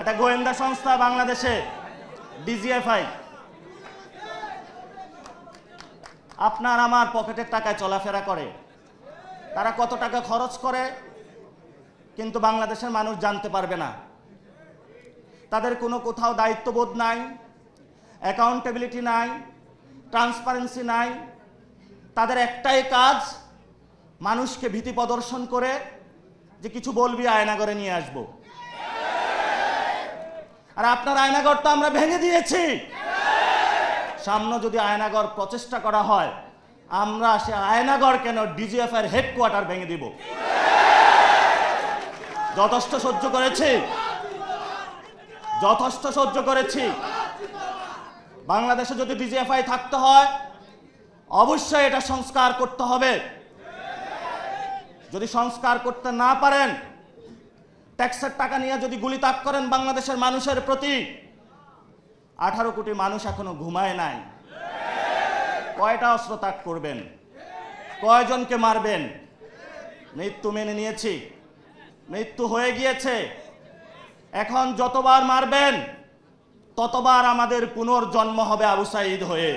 একটা গোয়েন্দা সংস্থা বাংলাদেশে ডিজিএফআই আপনার আমার পকেটের টাকায় চলাফেরা করে। তারা কত টাকা খরচ করে কিন্তু বাংলাদেশের মানুষ জানতে পারবে না। তাদের কোনো কোথাও দায়িত্ববোধ নাই, অ্যাকাউন্টেবিলিটি নাই, ট্রান্সপারেন্সি নাই। তাদের একটাই কাজ, মানুষকে ভীতি প্রদর্শন করে যে কিছু বলবি আয়নাগরে নিয়ে আসব। আর আপনার আয়নাগর তো আমরা ভেঙে দিয়েছি। সামনে যদি আয়নাগর প্রচেষ্টা করা হয়, আমরা সে আয়নাগর কেন ডিজিএফআই এর হেডকোয়ার্টার ভেঙে দিব। যথেষ্ট সহ্য করেছি, যথেষ্ট সহ্য করেছি। বাংলাদেশে যদি ডিজিএফআই থাকতে হয় অবশ্যই এটা সংস্কার করতে হবে। যদি সংস্কার করতে না পারেন, ট্যাক্সের টাকা নিয়ে যদি গুলিতাক করেন বাংলাদেশের মানুষের প্রতি, 18 কোটি মানুষ এখনো ঘুমায় নাই। কয়টা অস্ত্র ত্যাগ করবেন? কয়জনকে মারবেন? মৃত্যু মেনে নিয়েছি, মৃত্যু হয়ে গিয়েছে। এখন যতবার মারবেন ততবার আমাদের পুনর্জন্ম হবে আবু সাঈদ হয়ে।